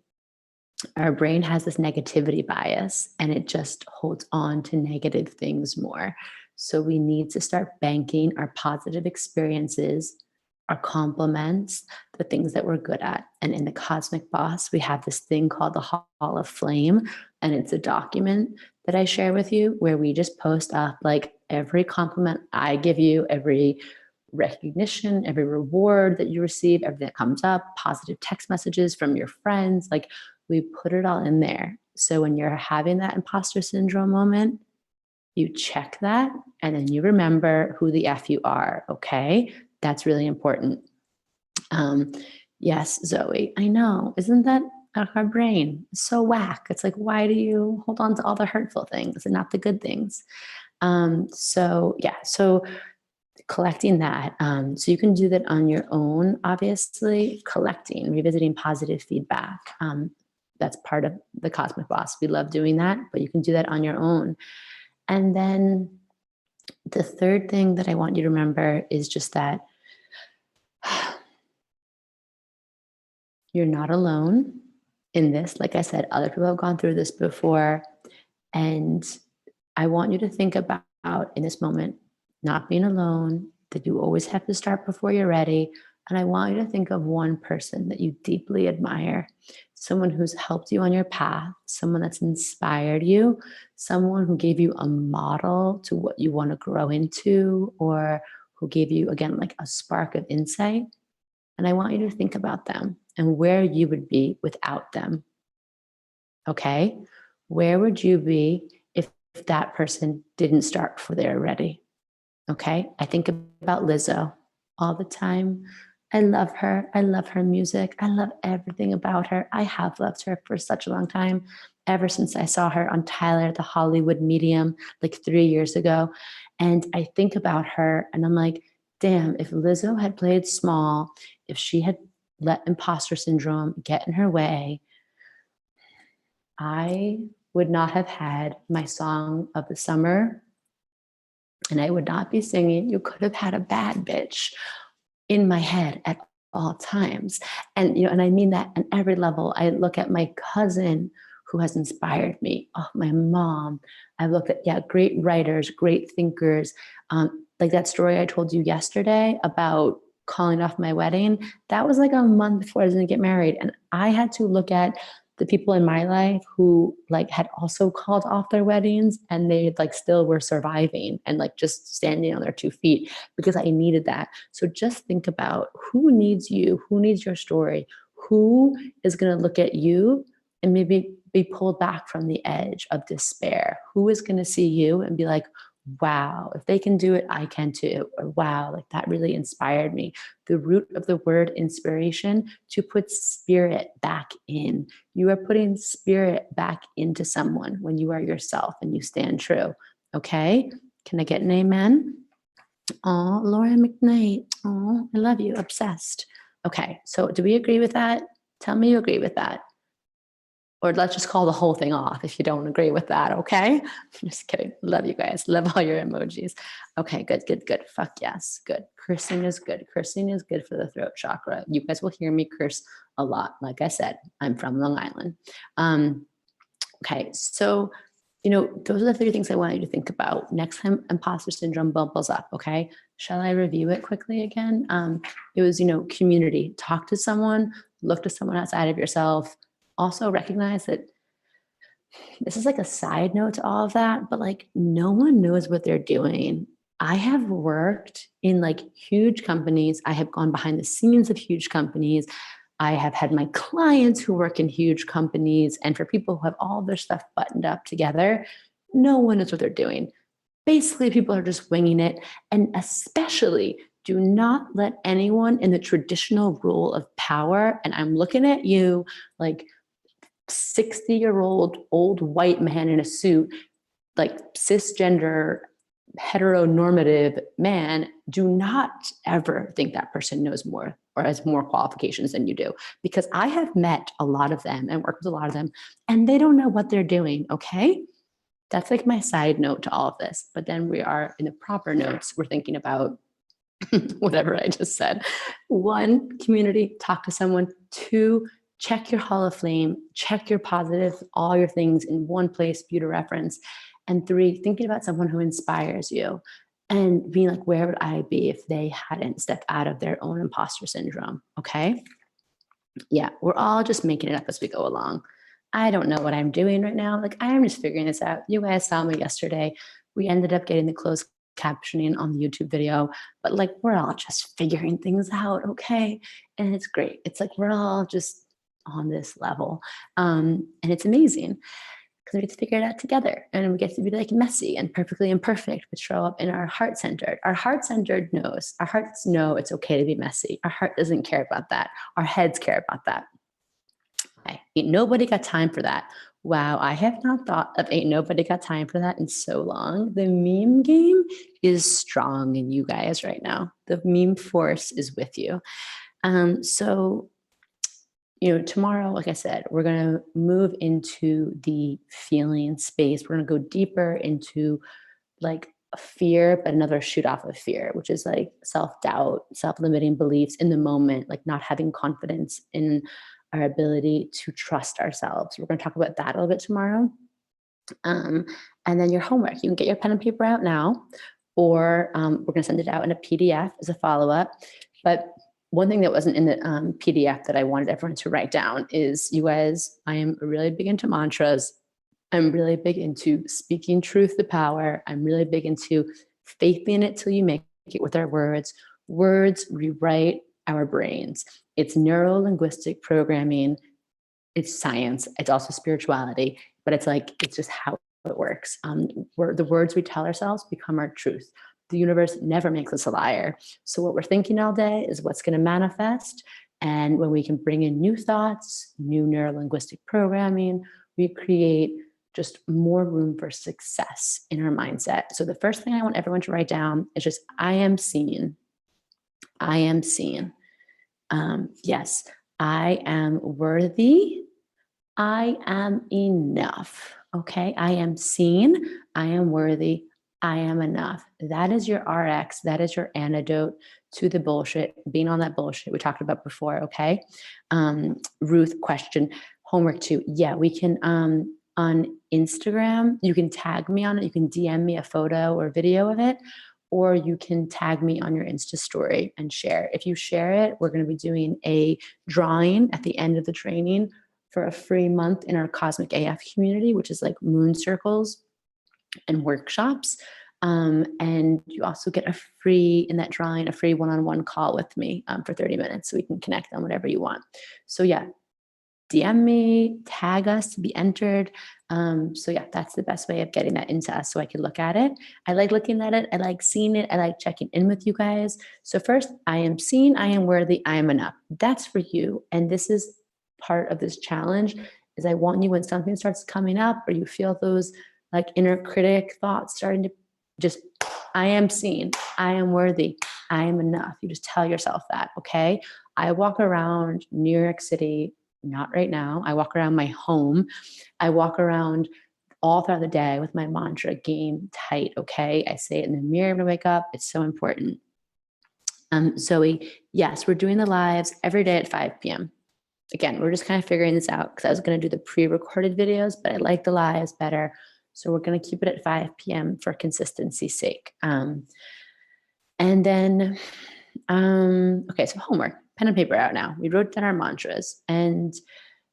[SPEAKER 1] Our brain has this negativity bias and it just holds on to negative things more. So we need to start banking our positive experiences, our compliments, the things that we're good at. And in the Cosmic Boss, we have this thing called the Hall of Flame. And it's a document that I share with you where we just post up like every compliment I give you, every recognition, every reward that you receive, everything that comes up, positive text messages from your friends. Like we put it all in there. So when you're having that imposter syndrome moment, you check that and then you remember who the F you are. Okay. That's really important. Yes, Zoe, I know. Isn't that our brain? It's so whack. It's like, why do you hold on to all the hurtful things and not the good things? So collecting that. So you can do that on your own, obviously, revisiting positive feedback. That's part of the Cosmic Boss. We love doing that, but you can do that on your own. And then the third thing that I want you to remember is just that you're not alone in this. Like I said, other people have gone through this before. And I want you to think about in this moment, not being alone, that you always have to start before you're ready. And I want you to think of one person that you deeply admire, someone who's helped you on your path, someone that's inspired you, someone who gave you a model to what you want to grow into, or who gave you, again, like a spark of insight. And I want you to think about them and where you would be without them. Okay? Where would you be if that person didn't start before they were ready? Okay? I think about Lizzo all the time. I love her. I love her music. I love everything about her. I have loved her for such a long time, ever since I saw her on Tyler, the Hollywood Medium, like 3 years ago. And I think about her and I'm like, damn, if Lizzo had played small, if she had let imposter syndrome get in her way, I would not have had my song of the summer and I would not be singing "You Could Have Had a Bad Bitch" in my head at all times. And I mean that on every level. I look at my cousin who has inspired me. Oh, my mom. I've looked at, great writers, great thinkers. Like that story I told you yesterday about calling off my wedding. That was like a month before I was going to get married. And I had to look at the people in my life who like had also called off their weddings and they like still were surviving and like just standing on their 2 feet because I needed that. So just think about who needs you, who needs your story, who is going to look at you and maybe be pulled back from the edge of despair, who is going to see you and be like, wow, if they can do it, I can too. Or wow, like that really inspired me. The root of the word inspiration, to put spirit back in. You are putting spirit back into someone when you are yourself and you stand true. Okay? Can I get an amen? Oh, Laura McKnight. Oh, I love you. Obsessed. Okay. So do we agree with that? Tell me you agree with that. Or let's just call the whole thing off if you don't agree with that, okay? I'm just kidding. Love you guys. Love all your emojis. Okay, good. Fuck yes, good. Cursing is good. Cursing is good for the throat chakra. You guys will hear me curse a lot. Like I said, I'm from Long Island. Okay, so, those are the 3 things I want you to think about. Next time imposter syndrome bubbles up, okay? Shall I review it quickly again? It was, community. Talk to someone, look to someone outside of yourself. Also recognize that this is like a side note to all of that, but like no one knows what they're doing. I have worked in like huge companies. I have gone behind the scenes of huge companies. I have had my clients who work in huge companies. And for people who have all their stuff buttoned up together, no one knows what they're doing. Basically, people are just winging it. And especially Do not let anyone in the traditional role of power, and I'm looking at you like 60-year-old old white man in a suit, like cisgender heteronormative man, do not ever think that person knows more or has more qualifications than you do. Because I have met a lot of them and worked with a lot of them, and they don't know what they're doing, okay? That's like my side note to all of this. But then we are in the proper notes, we're thinking about whatever I just said. One, community, talk to someone. Two, check your Hall of Flame, check your positive, all your things in one place, view to reference. And three, thinking about someone who inspires you and being like, where would I be if they hadn't stepped out of their own imposter syndrome? Okay. Yeah, we're all just making it up as we go along. I don't know what I'm doing right now. Like, I am just figuring this out. You guys saw me yesterday. We ended up getting the closed captioning on the YouTube video, but like, we're all just figuring things out. Okay. And it's great. It's like, we're all just on this level. And it's amazing because we get to figure it out together, and we get to be like messy and perfectly imperfect, but show up in our heart-centered. Our heart-centered knows. Our hearts know it's okay to be messy. Our heart doesn't care about that. Our heads care about that. Okay. Ain't nobody got time for that. Wow, I have not thought of ain't nobody got time for that in so long. The meme game is strong in you guys right now. The meme force is with you. So tomorrow, like I said, we're going to move into the feeling space. We're going to go deeper into like fear, but another shoot off of fear, which is like self-doubt, self-limiting beliefs in the moment, like not having confidence in our ability to trust ourselves. We're going to talk about that a little bit tomorrow. And then your homework, you can get your pen and paper out now, or we're going to send it out in a PDF as a follow-up. But one thing that wasn't in the PDF that I wanted everyone to write down is, you guys, I am really big into mantras. I'm really big into speaking truth to power. I'm really big into faith in it till you make it with our words. Words rewrite our brains. It's neuro-linguistic programming. It's science. It's also spirituality, but it's just how it works. The words we tell ourselves become our truth. The universe never makes us a liar. So what we're thinking all day is what's going to manifest. And when we can bring in new thoughts, new neuro-linguistic programming, we create just more room for success in our mindset. So the first thing I want everyone to write down is just, I am seen. I am seen. Yes, I am worthy. I am enough. Okay, I am seen. I am worthy. I am enough. That is your RX. That is your antidote to the bullshit, being on that bullshit we talked about before. Okay. Ruth, question, homework 2. Yeah, we can, on Instagram, you can tag me on it. You can DM me a photo or video of it, or you can tag me on your Insta story and share. If you share it, we're going to be doing a drawing at the end of the training for a free month in our Cosmic AF community, which is like moon circles and workshops. And you also get in that drawing, a free one-on-one call with me for 30 minutes, so we can connect on whatever you want. So yeah, DM me, tag us to be entered. So yeah, that's the best way of getting that into us so I can look at it. I like looking at it. I like seeing it. I like checking in with you guys. So first, I am seen, I am worthy, I am enough. That's for you. And this is part of this challenge, is I want you, when something starts coming up or you feel those like inner critic thoughts starting to just, I am seen, I am worthy, I am enough. You just tell yourself that, okay? I walk around New York City, not right now. I walk around my home. I walk around all throughout the day with my mantra game tight, okay? I say it in the mirror when I wake up. It's so important. Zoe, yes, we're doing the lives every day at 5 p.m. Again, we're just kind of figuring this out because I was going to do the pre-recorded videos, but I like the lives better. So we're going to keep it at 5 p.m. for consistency's sake. And then, okay, so homework, pen and paper out now. We wrote down our mantras. And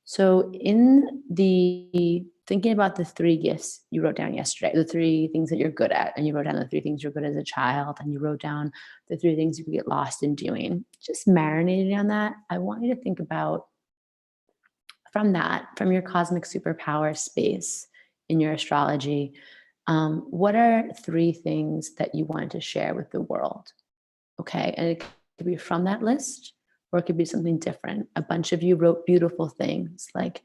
[SPEAKER 1] so in the thinking about the 3 gifts you wrote down yesterday, the 3 things that you're good at, and you wrote down the 3 things you're good as a child, and you wrote down the 3 things you could get lost in doing, just marinating on that. I want you to think about from your cosmic superpower space in your astrology, what are 3 things that you want to share with the world? Okay. And it could be from that list, or it could be something different. A bunch of you wrote beautiful things like,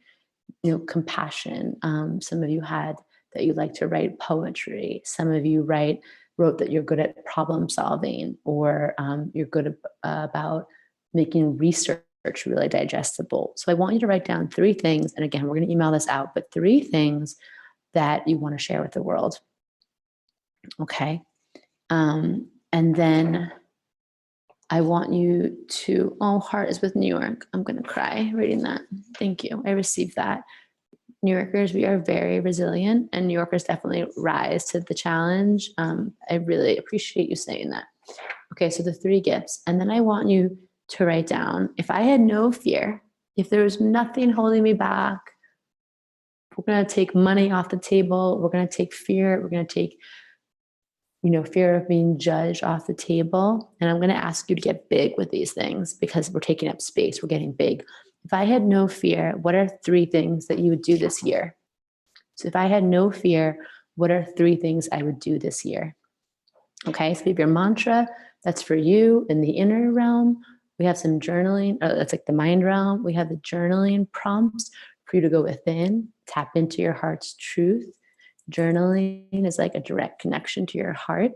[SPEAKER 1] compassion. Some of you had that you like to write poetry. Some of you wrote that you're good at problem solving, or you're good about making research really digestible. So I want you to write down 3 things. And again, we're going to email this out, but 3 things that you want to share with the world. Okay. And then I want you to, heart is with New York. I'm going to cry reading that. Thank you. I received that. New Yorkers, we are very resilient, and New Yorkers definitely rise to the challenge. I really appreciate you saying that. Okay, so the 3 gifts. And then I want you to write down, if I had no fear, if there was nothing holding me back, we're going to take money off the table. We're going to take fear. We're going to take fear of being judged off the table. And I'm going to ask you to get big with these things because we're taking up space. We're getting big. If I had no fear, what are 3 things that you would do this year? So if I had no fear, what are 3 things I would do this year? Okay, so if your mantra, that's for you in the inner realm. We have some journaling, that's like the mind realm. We have the journaling prompts for you to go within, tap into your heart's truth. Journaling is like a direct connection to your heart.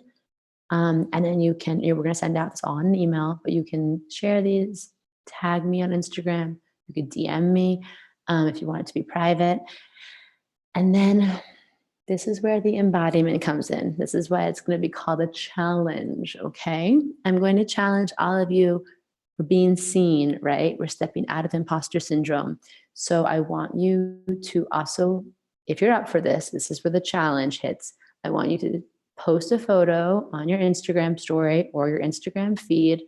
[SPEAKER 1] And then we're going to send out this all in an email, but you can share these, tag me on Instagram. You could DM me if you want it to be private. And then this is where the embodiment comes in. This is why it's going to be called a challenge, okay? I'm going to challenge all of you for being seen, right? We're stepping out of imposter syndrome. So I want you to also, if you're up for this, this is where the challenge hits. I want you to post a photo on your Instagram story or your Instagram feed.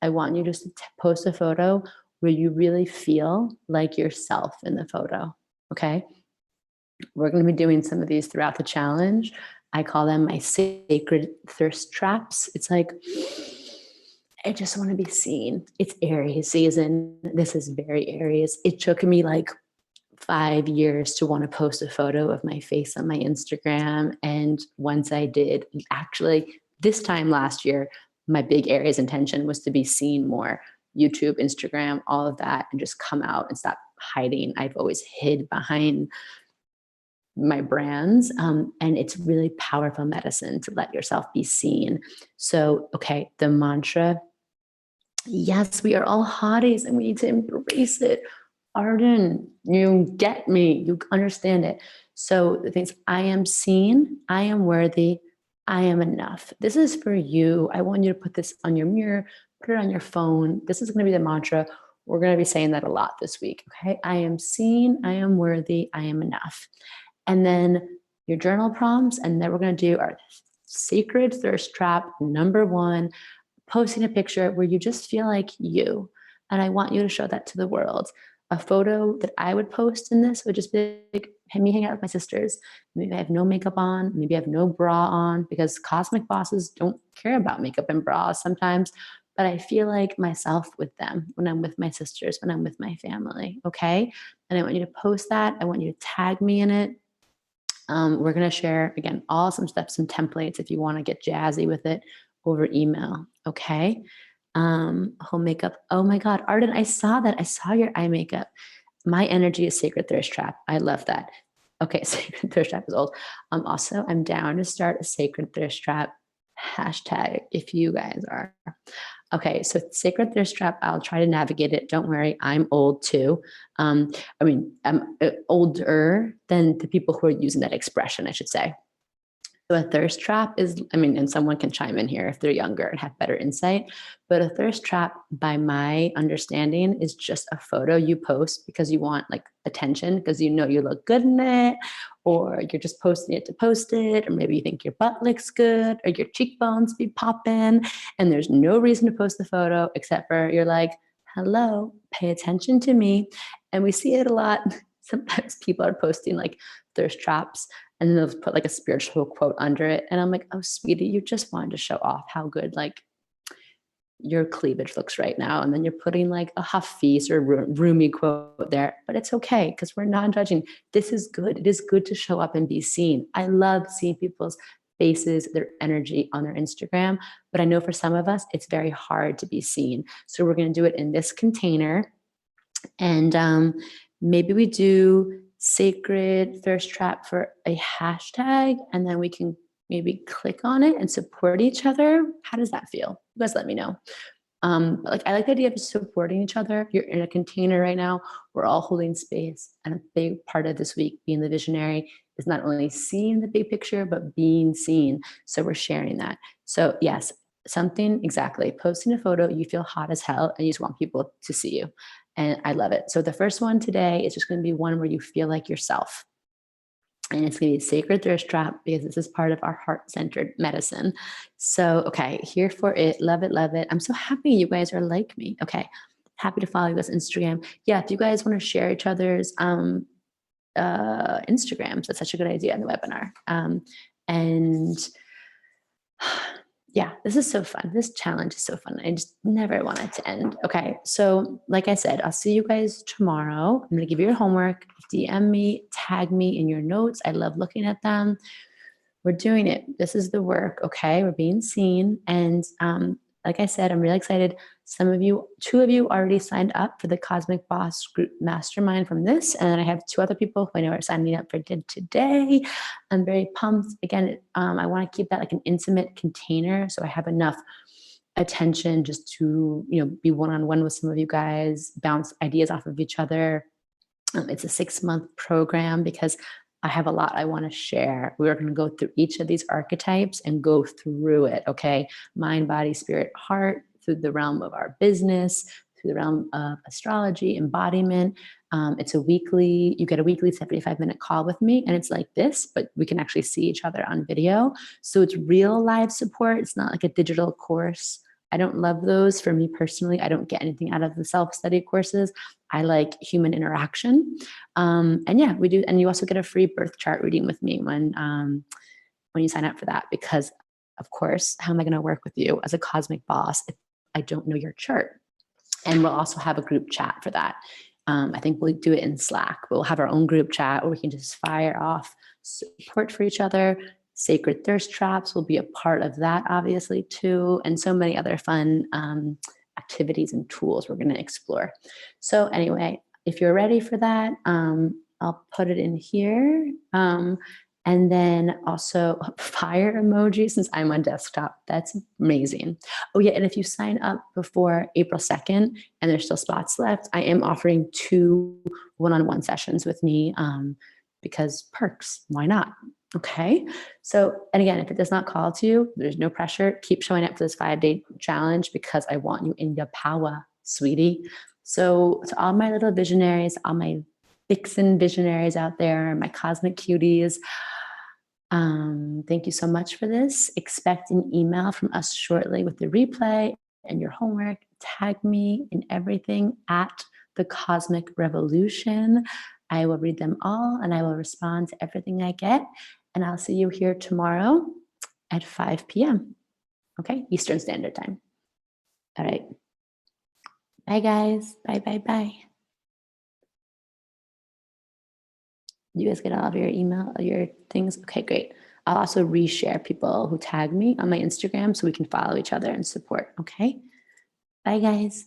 [SPEAKER 1] I want you just to post a photo where you really feel like yourself in the photo, okay? We're going to be doing some of these throughout the challenge. I call them my sacred thirst traps. It's like, I just want to be seen. It's Aries season. This is very Aries. It took me like 5 years to want to post a photo of my face on my Instagram. And once I did, actually, this time last year, my big Aries intention was to be seen more. YouTube, Instagram, all of that, and just come out and stop hiding. I've always hid behind my brands. And it's really powerful medicine to let yourself be seen. So, okay, the mantra, yes, we are all hotties and we need to embrace it. Arden, you get me, you understand it. So the things, I am seen, I am worthy, I am enough. This is for you. I want you to put this on your mirror, put it on your phone. This is going to be the mantra. We're going to be saying that a lot this week. Okay. I am seen, I am worthy, I am enough. And then your journal prompts. And then we're going to do our sacred thirst trap. Number 1, posting a picture where you just feel like you. And I want you to show that to the world. A photo that I would post in this would just be like, hey, me hanging out with my sisters. Maybe I have no makeup on. Maybe I have no bra on, because cosmic bosses don't care about makeup and bras sometimes. But I feel like myself with them when I'm with my sisters, when I'm with my family. Okay. And I want you to post that. I want you to tag me in it. We're going to share, again, all some steps and templates if you want to get jazzy with it over email. Okay. Home makeup. Oh my God, Arden, I saw that. I saw your eye makeup. My energy is sacred thirst trap. I love that. Okay. Sacred thirst trap is old. Also, I'm down to start a sacred thirst trap hashtag if you guys are. Okay, so sacred thirst trap, I'll try to navigate it. Don't worry, I'm old too. I'm older than the people who are using that expression, I should say. So a thirst trap is, and someone can chime in here if they're younger and have better insight, but a thirst trap, by my understanding, is just a photo you post because you want like attention, because you know you look good in it, or you're just posting it to post it, or maybe you think your butt looks good, or your cheekbones be popping, and there's no reason to post the photo except for you're like, hello, pay attention to me. And we see it a lot. Sometimes people are posting like thirst traps, and then they'll put like a spiritual quote under it. And I'm like, oh, sweetie, you just wanted to show off how good like your cleavage looks right now. And then you're putting like a Hafiz or Rumi quote there, but it's okay because we're non-judging. This is good. It is good to show up and be seen. I love seeing people's faces, their energy on their Instagram. But I know for some of us, it's very hard to be seen. So we're going to do it in this container. And maybe we do sacred thirst trap for a hashtag, and then we can maybe click on it and support each other. How does that feel? You guys let me know. Like I like the idea of supporting each other. You're in a container right now. We're all holding space. And a big part of this week being the visionary is not only seeing the big picture, but being seen. So we're sharing that. So yes, something exactly. Posting a photo, you feel hot as hell and you just want people to see you. And I love it. So the first one today is just going to be one where you feel like yourself. And it's going to be a sacred thirst trap because this is part of our heart-centered medicine. So, okay, here for it. Love it, love it. I'm so happy you guys are like me. Okay, happy to follow you guys on Instagram. Yeah, if you guys want to share each other's Instagrams, that's such a good idea in the webinar. And yeah, this is so fun. This challenge is so fun. I just never want it to end. Okay, so like I said, I'll see you guys tomorrow. I'm gonna give you your homework. DM me, tag me in your notes. I love looking at them. We're doing it. This is the work, okay? We're being seen. And like I said, I'm really excited. Some of you, 2 of you already signed up for the Cosmic Boss Group Mastermind from this. And then I have 2 other people who I know are signing up for today. I'm very pumped. Again, I want to keep that like an intimate container. So I have enough attention just to, be one-on-one with some of you guys, bounce ideas off of each other. It's a 6-month program because I have a lot I want to share. We're going to go through each of these archetypes and go through it, okay? Mind, body, spirit, heart, through the realm of our business, through the realm of astrology, embodiment. It's you get a weekly 75-minute call with me, and it's like this, but we can actually see each other on video. So it's real live support. It's not like a digital course. I don't love those. For me personally, I don't get anything out of the self-study courses. I like human interaction. And yeah, we do. And you also get a free birth chart reading with me when you sign up for that, because of course, how am I going to work with you as a cosmic boss if I don't know your chart? And we'll also have a group chat for that. I think we'll do it in Slack. We'll have our own group chat where we can just fire off support for each other. Sacred thirst traps will be a part of that, obviously, too. And so many other fun activities and tools we're going to explore. So anyway, if you're ready for that, I'll put it in here. And then also fire emoji since I'm on desktop. That's amazing. Oh yeah, and if you sign up before April 2nd and there's still spots left, I am offering 2 one-on-one sessions with me because perks, why not? Okay. So, and again, if it does not call to you, there's no pressure. Keep showing up for this 5-day challenge because I want you in your power, sweetie. So to all my little visionaries, all my vixen visionaries out there, my cosmic cuties, thank you so much for this. Expect an email from us shortly with the replay and your homework. Tag me in everything at The Cosmic Revolution. I will read them all and I will respond to everything I get. And I'll see you here tomorrow at 5 p.m. Okay, Eastern Standard Time. All right. Bye, guys. Bye, bye, bye. You guys get all of your email, your things? Okay, great. I'll also reshare people who tag me on my Instagram so we can follow each other and support. Okay. Bye, guys.